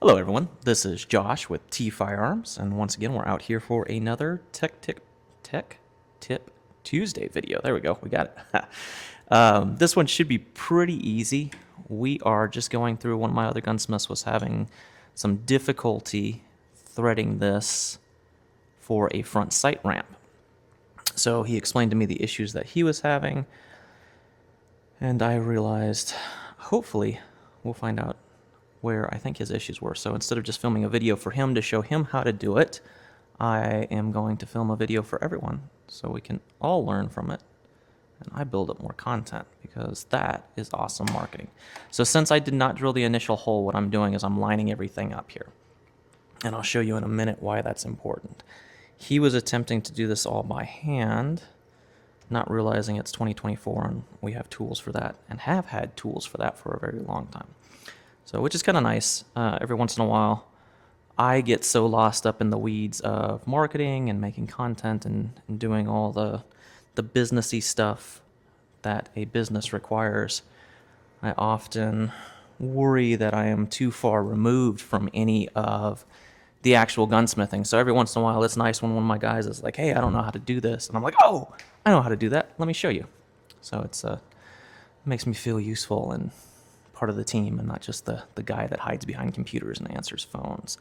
Hello everyone, this is Josh with T Firearms, and once again we're out here for another Tech Tip Tuesday video. There we go, we got it. This one should be pretty easy. We are just going through, one of my other gunsmiths was having some difficulty threading this for a front sight ramp. So he explained to me the issues that he was having, and I realized hopefully we'll find out where I think his issues were. So instead of just filming a video for him to show him how to do it, I am going to film a video for everyone so we can all learn from it and I build up more content, because that is awesome marketing. So since I did not drill the initial hole, what I'm doing is I'm lining everything up here. And I'll show you in a minute why that's important. He was attempting to do this all by hand, not realizing it's 2024 and we have tools for that, and have had tools for that for a very long time. So, which is kind of nice. Every once in a while, I get so lost up in the weeds of marketing and making content and doing all the businessy stuff that a business requires. I often worry that I am too far removed from any of the actual gunsmithing. So every once in a while, it's nice when one of my guys is like, "Hey, I don't know how to do this," and I'm like, "Oh, I know how to do that. Let me show you." So it makes me feel useful and part of the team, and not just the guy that hides behind computers and answers phones.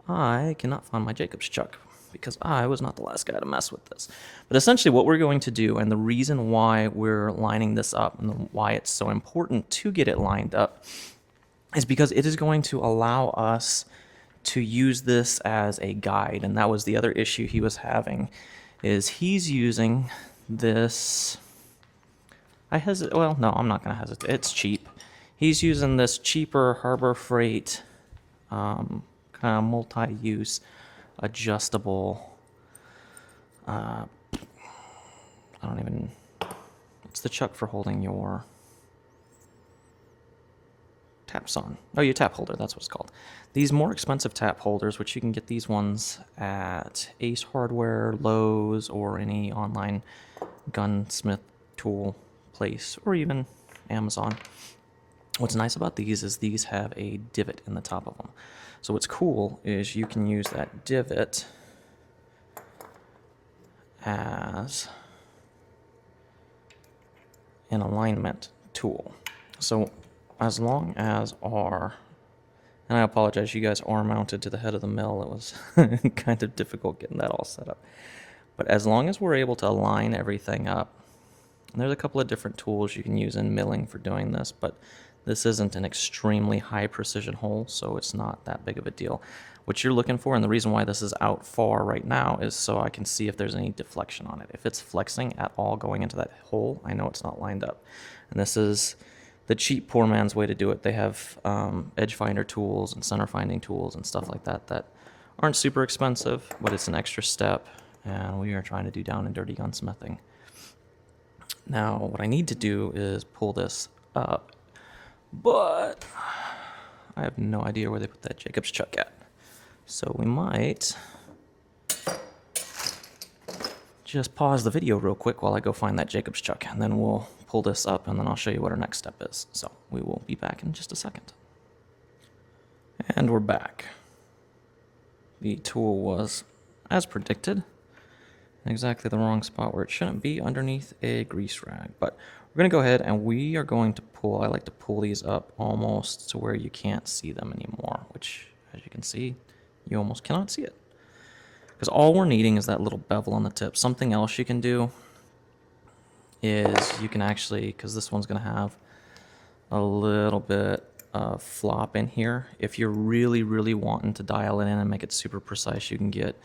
I cannot find my Jacobs chuck because I was not the last guy to mess with this. But essentially what we're going to do, and the reason why we're lining this up and why it's so important to get it lined up, is because it is going to allow us to use this as a guide. And that was the other issue he was having, is he's using this, well, no, I'm not going to hesitate. It's cheap. He's using this cheaper Harbor Freight kind of multi-use adjustable, it's the chuck for holding your taps on. Oh, your tap holder, that's what it's called. These more expensive tap holders, which you can get these ones at Ace Hardware, Lowe's, or any online gunsmith tool place, or even Amazon. What's nice about these is these have a divot in the top of them. So what's cool is you can use that divot as an alignment tool. So as long as our, and I apologize, you guys are mounted to the head of the mill. It was kind of difficult getting that all set up. But as long as we're able to align everything up, and there's a couple of different tools you can use in milling for doing this, but this isn't an extremely high precision hole, so it's not that big of a deal. What you're looking for, and the reason why this is out far right now, is so I can see if there's any deflection on it. If it's flexing at all going into that hole, I know it's not lined up. And this is the cheap poor man's way to do it. They have edge finder tools and center finding tools and stuff like that that aren't super expensive, but it's an extra step, and we are trying to do down and dirty gunsmithing. Now, what I need to do is pull this up, but I have no idea where they put that Jacobs chuck at. So we might just pause the video real quick while I go find that Jacobs chuck, and then we'll pull this up, and then I'll show you what our next step is. So we will be back in just a second. And we're back. The tool was, as predicted, in exactly the wrong spot where it shouldn't be, underneath a grease rag. But we're going to go ahead and we are going to pull, I like to pull these up almost to where you can't see them anymore, which, as you can see, you almost cannot see it. Because all we're needing is that little bevel on the tip. Something else you can do is you can actually, because this one's going to have a little bit of flop in here. If you're really, really wanting to dial it in and make it super precise, you can get,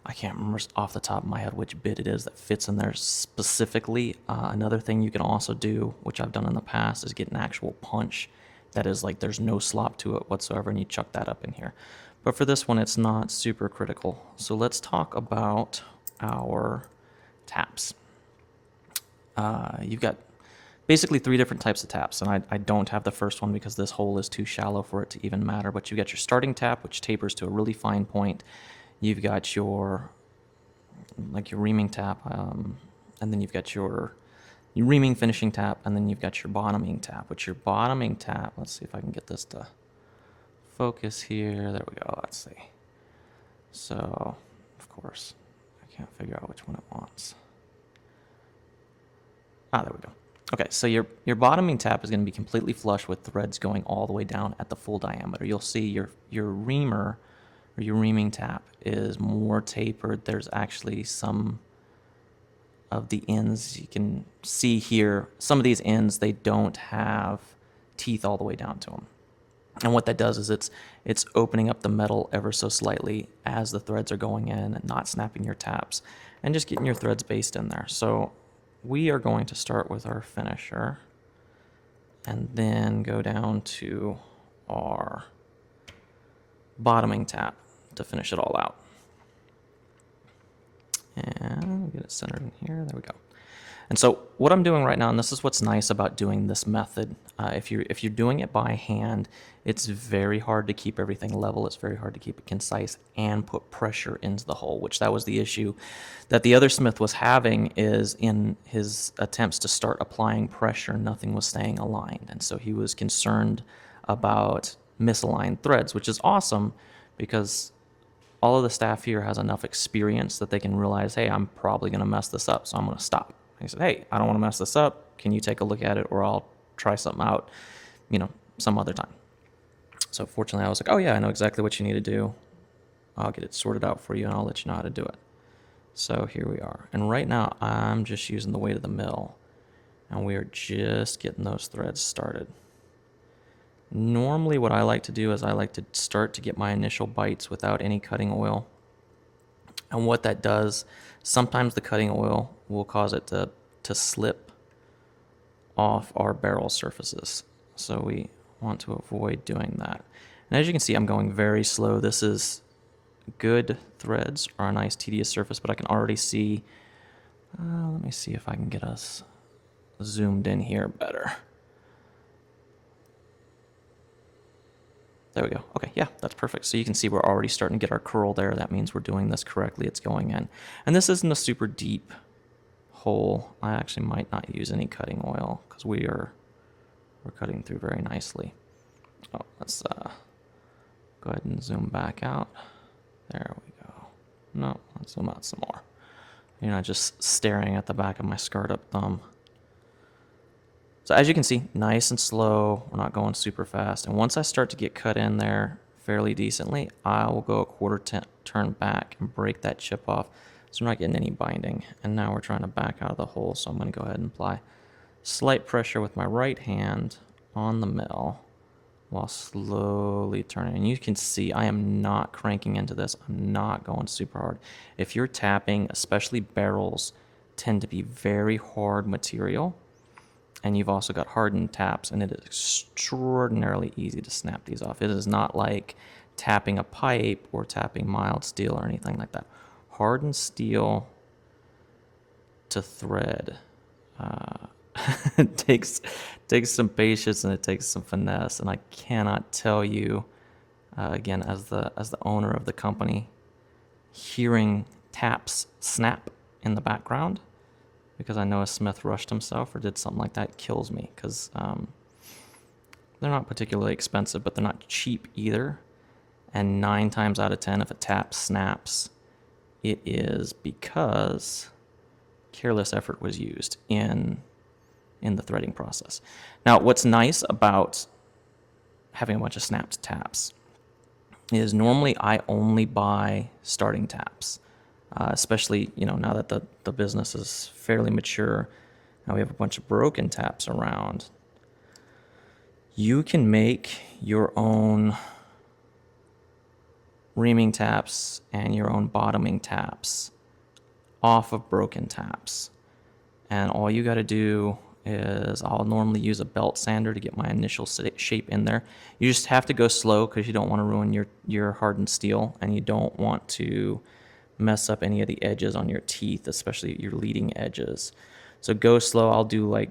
I can't remember off the top of my head which bit it is that fits in there specifically. Another thing you can also do, which I've done in the past, is get an actual punch that is like there's no slop to it whatsoever, and you chuck that up in here. But for this one, it's not super critical. So let's talk about our taps. You've got basically 3 different types of taps, and I don't have the first one because this hole is too shallow for it to even matter, but you've got your starting tap, which tapers to a really fine point. You've got your reaming tap, and then you've got your reaming finishing tap, and then you've got your bottoming tap. Which your bottoming tap, let's see if I can get this to focus here. There we go. Let's see. So, of course, I can't figure out which one it wants. There we go. Okay, so your bottoming tap is going to be completely flush with threads going all the way down at the full diameter. You'll see your reamer or your reaming tap is more tapered. There's actually some of the ends you can see here. Some of these ends, they don't have teeth all the way down to them. And what that does is it's opening up the metal ever so slightly as the threads are going in and not snapping your taps and just getting your threads based in there. So we are going to start with our finisher and then go down to our bottoming tap to finish it all out. And get it centered in here. There we go. And so what I'm doing right now, and this is what's nice about doing this method, if you're doing it by hand, it's very hard to keep everything level. It's very hard to keep it concise and put pressure into the hole, which that was the issue that the other smith was having. Is in his attempts to start applying pressure, nothing was staying aligned. And so he was concerned about misaligned threads, which is awesome because all of the staff here has enough experience that they can realize, hey, I'm probably going to mess this up, so I'm going to stop. He said, hey, I don't want to mess this up. Can you take a look at it, or I'll try something out, some other time. So fortunately, I was like, oh yeah, I know exactly what you need to do. I'll get it sorted out for you, and I'll let you know how to do it. So here we are. And right now, I'm just using the weight of the mill, and we are just getting those threads started. Normally, what I like to do is I like to start to get my initial bites without any cutting oil. And what that does, sometimes the cutting oil will cause it to slip off our barrel surfaces. So we want to avoid doing that. And as you can see, I'm going very slow. This is good threads or a nice tedious surface, but I can already see, let me see if I can get us zoomed in here better. There we go. Okay, yeah, that's perfect. So you can see we're already starting to get our curl there. That means we're doing this correctly. It's going in. And this isn't a super deep hole. I actually might not use any cutting oil because we're cutting through very nicely. Oh, let's go ahead and zoom back out. There we go. No, let's zoom out some more. You're not just staring at the back of my scarred up thumb. So as you can see, nice and slow. We're not going super fast. And once I start to get cut in there fairly decently, I will go a quarter turn back and break that chip off so we're not getting any binding. And now we're trying to back out of the hole, so I'm going to go ahead and apply slight pressure with my right hand on the mill while slowly turning. And you can see I am not cranking into this. I'm not going super hard. If you're tapping, especially barrels tend to be very hard material. And you've also got hardened taps, and it is extraordinarily easy to snap these off. It is not like tapping a pipe or tapping mild steel or anything like that. Hardened steel to thread it takes some patience, and it takes some finesse. And I cannot tell you, again, as the owner of the company, hearing taps snap in the background, because I know a smith rushed himself or did something like that, kills me, because they're not particularly expensive, but they're not cheap either. And 9 times out of 10, if a tap snaps, it is because careless effort was used in the threading process. Now, what's nice about having a bunch of snapped taps is normally I only buy starting taps. Especially, now that the business is fairly mature, now we have a bunch of broken taps around. You can make your own reaming taps and your own bottoming taps off of broken taps. And all you got to do is, I'll normally use a belt sander to get my initial shape in there. You just have to go slow because you don't want to ruin your hardened steel, and you don't want to mess up any of the edges on your teeth, especially your leading edges. So go slow. I'll do like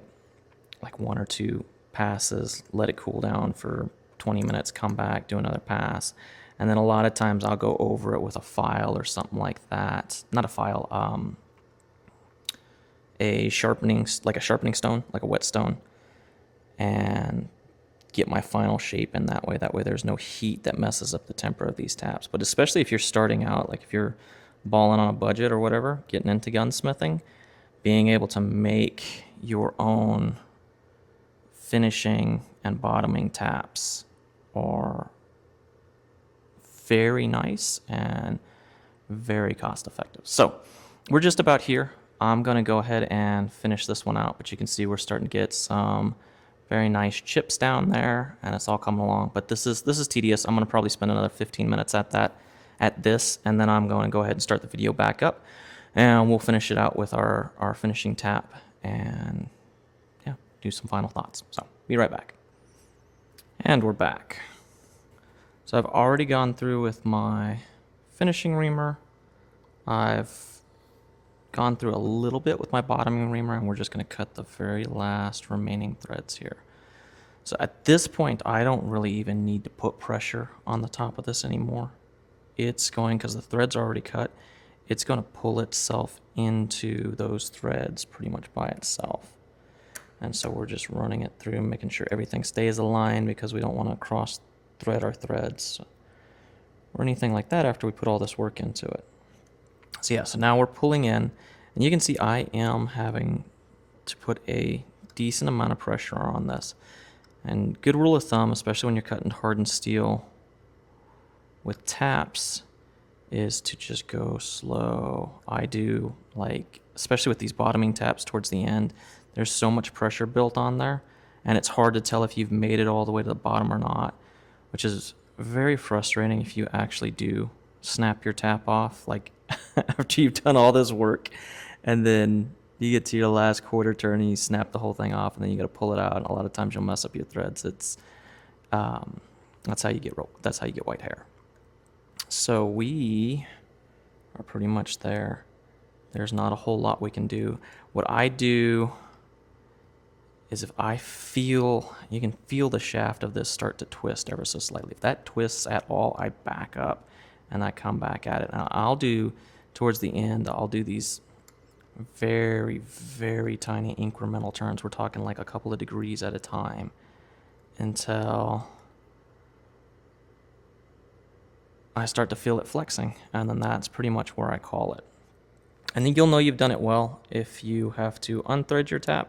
1 or 2 passes, let it cool down for 20 minutes, come back, do another pass. And then a lot of times I'll go over it with a file or something like that. Not a file, a sharpening stone, like a whetstone, and get my final shape in that way. That way there's no heat that messes up the temper of these taps. But especially if you're starting out, like if you're balling on a budget or whatever, getting into gunsmithing, being able to make your own finishing and bottoming taps are very nice and very cost effective. So we're just about here. I'm going to go ahead and finish this one out, but you can see we're starting to get some very nice chips down there, and it's all coming along. But this is tedious. I'm going to probably spend another 15 minutes at this, and then I'm going to go ahead and start the video back up, and we'll finish it out with our finishing tap and yeah, do some final thoughts. So be right back. And we're back. So I've already gone through with my finishing reamer. I've gone through a little bit with my bottoming reamer, and we're just going to cut the very last remaining threads here. So at this point, I don't really even need to put pressure on the top of this anymore. It's going, because the threads are already cut, it's going to pull itself into those threads pretty much by itself. And so we're just running it through, making sure everything stays aligned, because we don't want to cross thread our threads or anything like that after we put all this work into it. So yeah, so now we're pulling in, and you can see I am having to put a decent amount of pressure on this. And good rule of thumb, especially when you're cutting hardened steel with taps, is to just go slow. I do, like, especially with these bottoming taps towards the end, there's so much pressure built on there, and it's hard to tell if you've made it all the way to the bottom or not, which is very frustrating if you actually do snap your tap off, like after you've done all this work, and then you get to your last quarter turn and you snap the whole thing off, and then you got to pull it out, and a lot of times you'll mess up your threads. It's that's how you get white hair. So we are pretty much there. There's not a whole lot we can do. What I do is, if I feel, you can feel the shaft of this start to twist ever so slightly. If that twists at all, I back up and I come back at it. Now I'll do, towards the end, I'll do these very, very tiny incremental turns. We're talking like a couple of degrees at a time, until I start to feel it flexing, and then that's pretty much where I call it. And then you'll know you've done it well if you have to unthread your tap.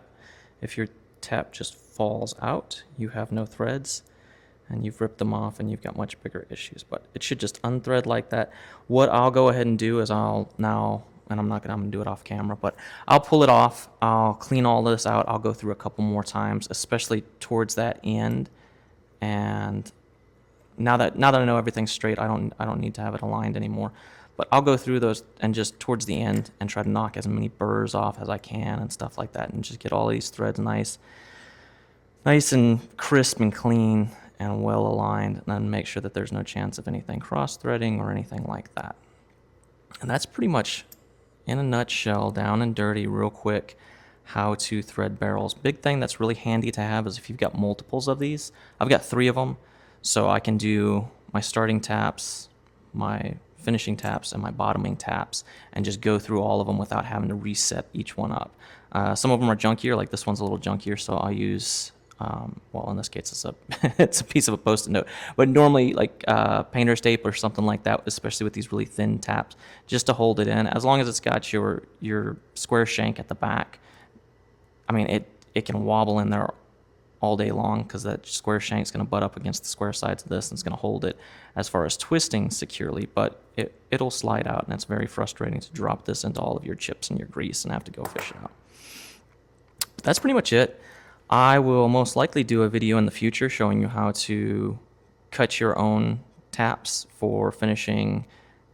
If your tap just falls out, you have no threads, and you've ripped them off, and you've got much bigger issues. But it should just unthread like that. What I'll go ahead and do is I'll now, and I'm gonna do it off camera, but I'll pull it off. I'll clean all this out. I'll go through a couple more times, especially towards that end. And now that I know everything's straight, I don't need to have it aligned anymore. But I'll go through those and just towards the end and try to knock as many burrs off as I can and stuff like that, and just get all these threads nice and crisp and clean and well aligned, and then make sure that there's no chance of anything cross-threading or anything like that. And that's pretty much, in a nutshell, down and dirty, real quick, how to thread barrels. Big thing that's really handy to have is if you've got multiples of these. I've got 3 of them, so I can do my starting taps, my finishing taps, and my bottoming taps, and just go through all of them without having to reset each one up. Some of them are junkier, like this one's a little junkier, so I'll use, well, in this case it's a it's a piece of a Post-it note, but normally like painter's tape or something like that, especially with these really thin taps, just to hold it in. As long as it's got your square shank at the back, I mean, it can wobble in there all day long, because that square shank's going to butt up against the square sides of this, and it's going to hold it as far as twisting securely, but it'll slide out, and it's very frustrating to drop this into all of your chips and your grease and have to go fish it out. But that's pretty much it. I will most likely do a video in the future showing you how to cut your own taps for finishing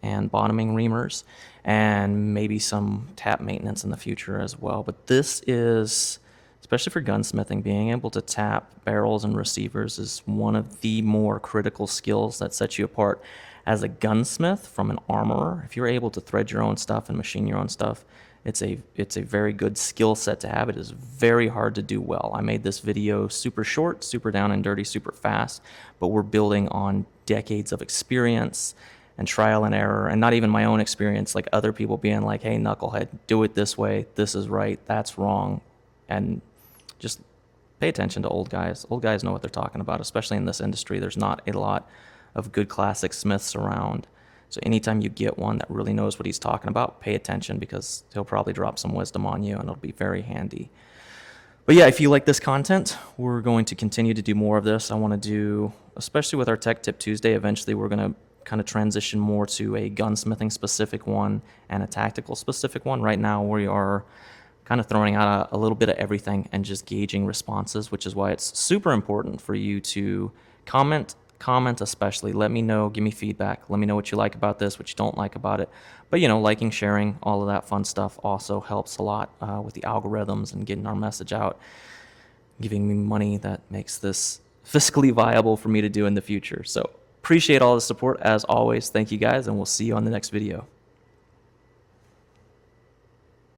and bottoming reamers, and maybe some tap maintenance in the future as well. But this is, especially for gunsmithing, being able to tap barrels and receivers is one of the more critical skills that sets you apart as a gunsmith from an armorer. If you're able to thread your own stuff and machine your own stuff, it's a very good skill set to have. It is very hard to do well. I made this video super short, super down and dirty, super fast, but we're building on decades of experience and trial and error, and not even my own experience, like other people being like, hey, knucklehead, do it this way, this is right, that's wrong, and just pay attention to old guys. Old guys know what they're talking about, especially in this industry. There's not a lot of good classic smiths around. So anytime you get one that really knows what he's talking about, pay attention, because he'll probably drop some wisdom on you and it'll be very handy. But yeah, if you like this content, we're going to continue to do more of this. I want to do, especially with our Tech Tip Tuesday, eventually we're going to kind of transition more to a gunsmithing specific one and a tactical specific one. Right now we are kind of throwing out a little bit of everything and just gauging responses, which is why it's super important for you to comment especially. Let me know, give me feedback. Let me know what you like about this, what you don't like about it. But, liking, sharing, all of that fun stuff also helps a lot with the algorithms and getting our message out, giving me money that makes this fiscally viable for me to do in the future. So appreciate all the support as always. Thank you guys, and we'll see you on the next video.